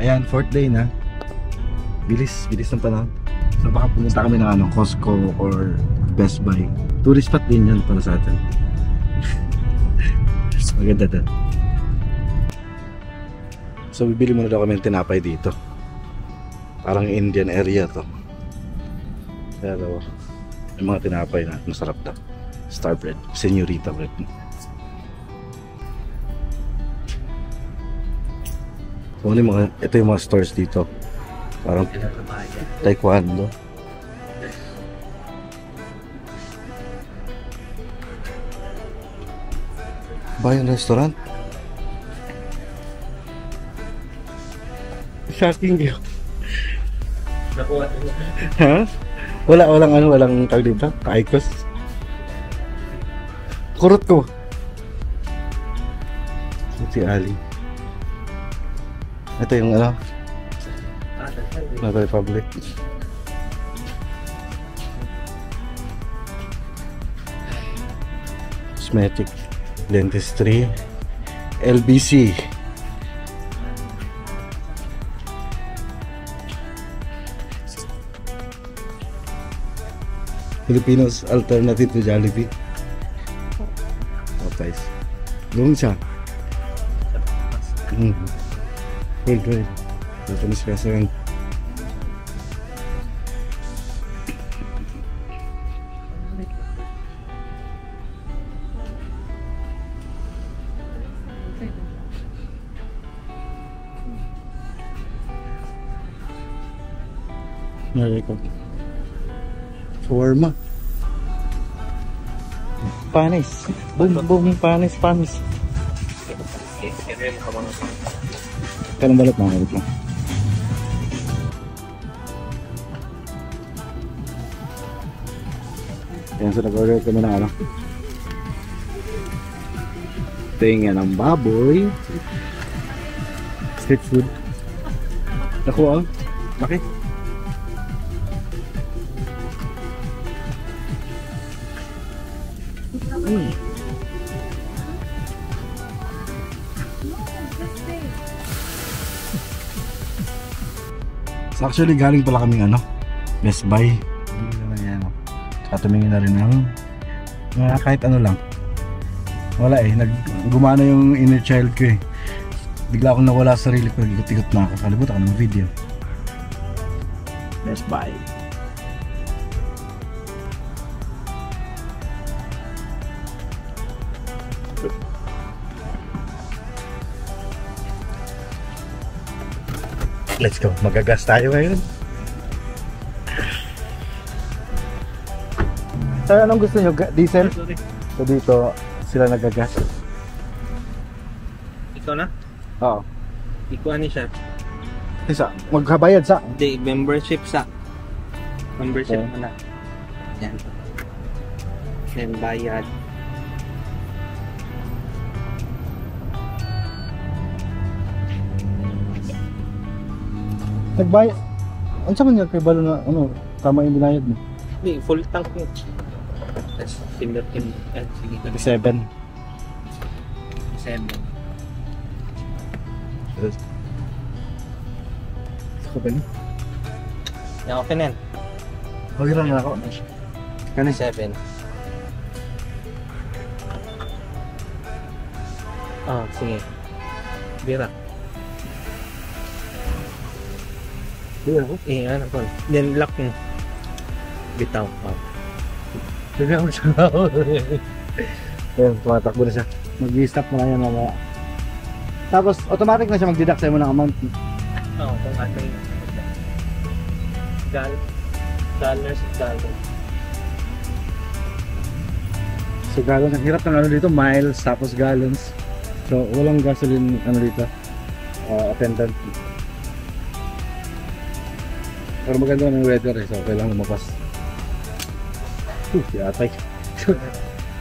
Ayan, 4th day na. Bilis ng panahon. So baka pumunta kami ng ano, Costco or Best Buy. Tourist spot din yan para sa atin. Maganda din. So bibili muna daw kami ng tinapay dito. Parang Indian area to. Pero yung mga tinapay na masarap daw. Star bread, señorita bread. So ito yung mga stores dito. Parang taekwondo. Ba yung restaurant? Shocking yun. Ha? Walang tawag dito? Kaikos? Kurot ko. Si Ali. Ito yung ano? Not Republic. Cosmetic, dentistry, LBC. Filipinos alternative to Jollibee. Oh guys, Gongcha. Right. Japanese restaurant. Nareko. Shawarma. Panis. Boom, panis. Kanang balot mga kalit lang. Ayan, so nag-order kami ng ano. Tinga ng baboy. Street food. Nakuha ang laki. So actually galing pala kaming ano, Best Buy. Hindi naman yan. Saka tumingin na rin ng kahit ano lang. Wala eh, gumana yung inner child ko eh. Bigla akong nawala sa sarili ko, ikot-ikot na ako. Kalimutan ako ng video. Best Buy. Let's go, magagas tayo ngayon. Sir, anong gusto nyo? Diesel? So dito sila nagagas. Ikaw na? Oo. Ikuha ni siya. Isa, magkabayad sa? Hindi, membership sa. Membership mo na. Yan. Then bayad. Nagbayad. Ano sa man kay balo na ano, tama yung binayad mo? Hindi, full tank mo. That's fingerprint. Sige. 37. 7. Saka ba niya? Yan, okay na yan. Okay lang ako. Kani? 7. Ah, sige. Bira. Bira ako? Eh, ano po. Then lock mo. Bitaw. Oh. Bira ako siya ako. Ayan, tumatakbo na siya. Mag-i-stop mo na yan mamaya. Tapos, automatic na siya mag-deduct sa'yo mo ng amount. Oo, kung ating dollars. So, gallons. Ang hirap ng ano dito, miles, tapos gallons. So, walang gasoline ano dito. Attendant. Pero maganda ng weather eh, so okay lang lumabas. Si atay.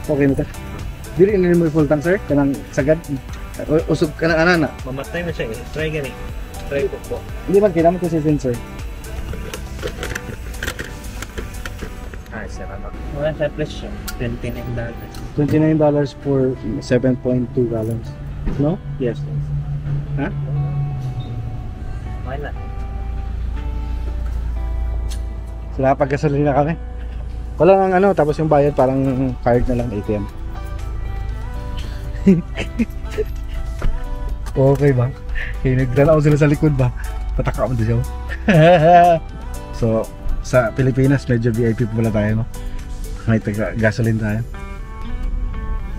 Okay na ta. Dili na mo full tank sir, kanang sagad. Usog ka na anana. Mamatay na siya eh. Try gani. Try ko po. Hindi man kailangan ko si sensor. Ay, sarap. Wala sa presyo. $29. $29 for 7.2 gallons. No? Yes. Ha? Why not? So nakapag-gasolina kami. Wala nang ano, tapos yung bayad parang card na lang, ATM. Okay ba? Nagdala ko sila sa likod ba? Pataka mo doon. So, sa Pilipinas, medyo VIP pala tayo, no? May gasoline tayo.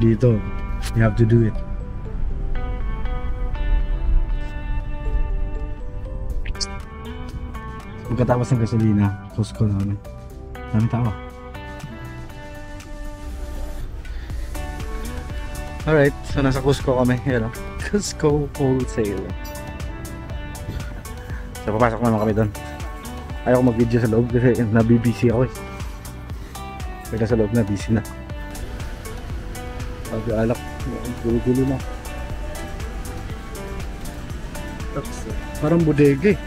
Dito, you have to do it. Pagkatapos ng gasolina, Costco na kami. Daming tao. Alright, so nasa Costco kami. Yan o. Costco Wholesale. So papasok naman kami doon. Ayaw ko mag-video sa loob kasi nabibisi ako eh. Kaya sa loob na busy na. Sabi alak, gulo-gulo na. Parang bodega eh.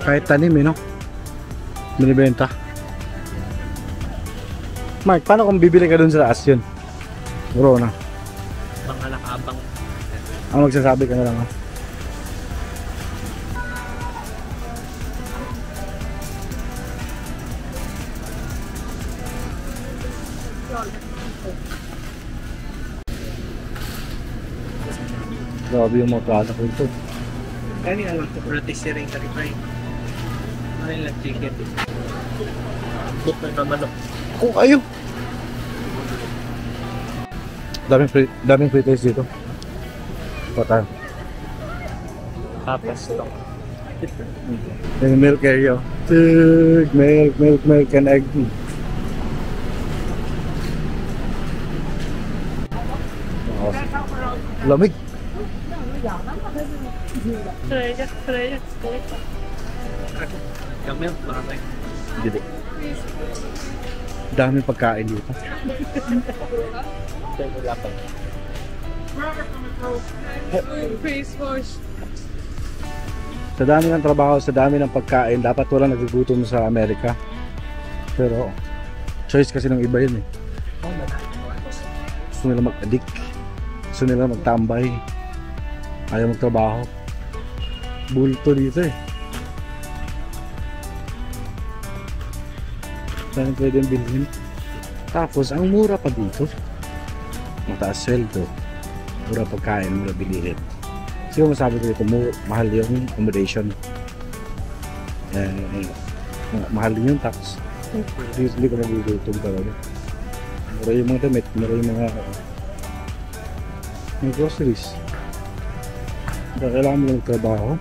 Kahit tanim eh, no? Binibenta. Mark, paano kung bibili ka dun sa taas yun? Bro na. Mga nakabang. Ang magsasabi ka na lang, ha? Grabe yung mga product ko ito. Kani alam ko rotisserie ka rin. Ano lang chicken? Buk na manok. Kung kayo! Daming free taste dito. Pata. Papas lang. Yung milk area. Milk and egg. Lamig. Yung milk, maraming. Dito. Daming pagkain dito. Face wash. Sa dami ng trabaho, sa dami ng pagkain, dapat walang nagugutom sa Amerika. Pero, choice kasi ng iba yun eh. Gusto nila mag-addict. Gusto nila magtambay. Ayaw magtrabaho. Bulto dito eh. Saan pwede bilhin? Tapos, ang mura pa dito. Mataas sweldo. Mura pagkain, mura bilihin. Siguro masabi ko dito, mahal yung accommodation. Mahal din yung tax. Usually ko nagugutom talaga. Mura yung mga damit, mura yung mga groceries. Kailangan mo lang magtrabaho.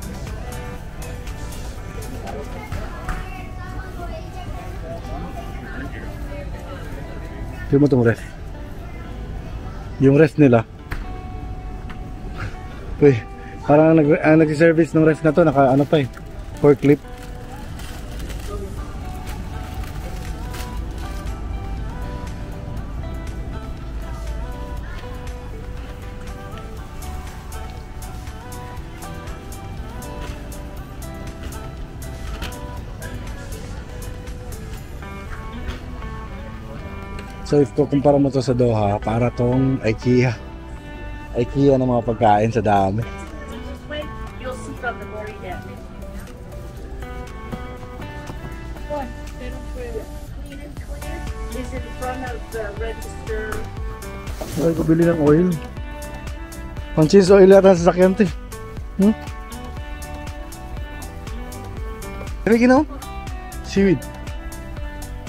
Tignan mo itong ref. Yung ref nila. Uy, parang nag-service ng ref na to, naka ano pa eh, forklift. So if kukumpara mo to sa Doha, para tong IKEA. IKEA ng mga pagkain sa dami. You'll see from the very end. One, pero clean and clear is in front of the register. Ay, kubili ng oil. Panchin's oil yata sa sasakyan to eh. Ano ginaw? Seaweed.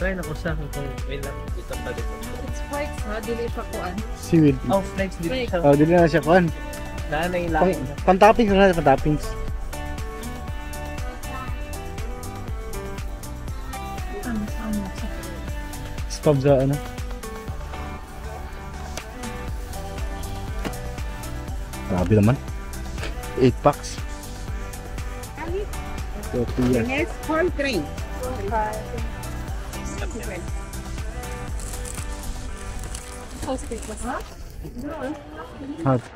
Try na ko sa akin kung may lang dito pa dito. It's flakes, ha? Dili pa kuan. Seaweed. Oh, flakes dito siya. Oh, dili na siya kuhan. Daan na yung lahat. Pan-toppings na, pan-toppings. Spab sa ano? Grabe naman. 8 packs. Tortillas. Next, whole grain.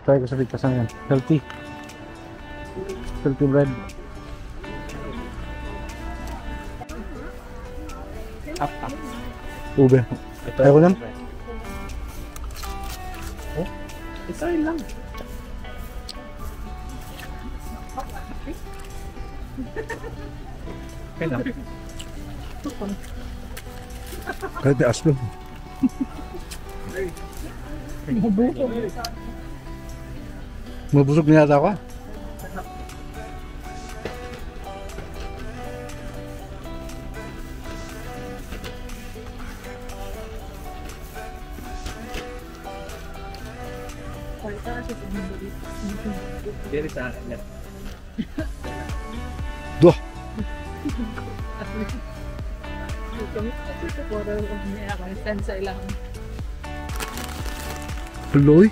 Try ko sa pigkasan yan. Healthy. Healthy bread. Up. Ube. Ayaw ko lang. Oh? Isa rin lang. Kaya lang. Kahit may aslo. Mabusog na yata ako. Very sa akin yan. Duh! Tuloy?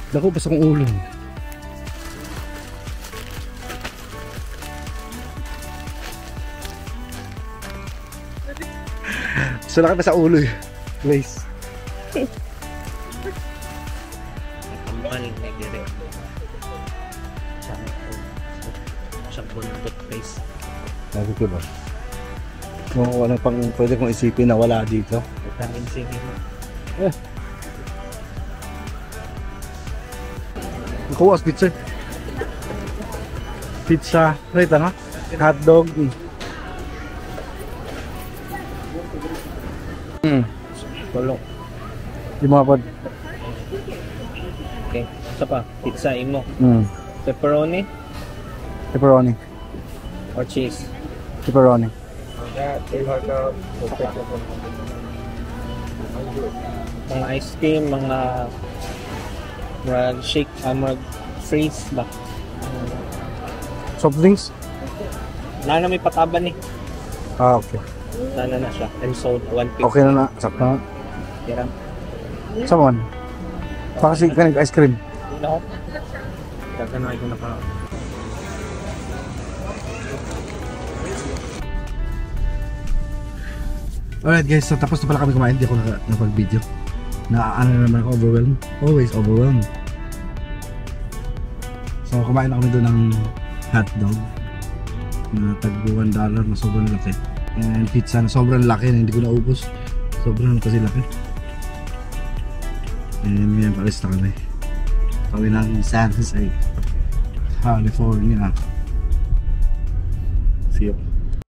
Dako pa sa kong ulo. So laki pa sa ulo eh. Guys. Tambal na gire. Siyang buntot face. Sabi ko ba? Kung ano pang pwede kong isipin na wala dito. Tangin sige mo. Kuwas pizza. Pizza, right ano? Hotdog. Tulong. Yung mga pod. Okay. Isa pa. Pizza imo. Pepperoni Pepperoni. or cheese? Pepperoni. Mga ice cream, mga shake, mga freeze ba? Soft drinks? Wala na may pataban eh. Ah, okay. Sana na siya. And sold 150. Okay na na. Sakto na. Tira. Saman. Pakasi ka ice cream. Hindi na ako. Gaganoy ko na pa. Alright guys, so tapos na pala kami kumain. Hindi ako napag-video. Ano na naman ako, overwhelmed. Always overwhelmed. So kumain na kami doon ng hotdog na tag $1 na sobrang laki. And pizza na sobrang laki na hindi ko naubos. Sobrang kasi laki. And ngayon palis na kami. Kami ng San Jose, California. See you.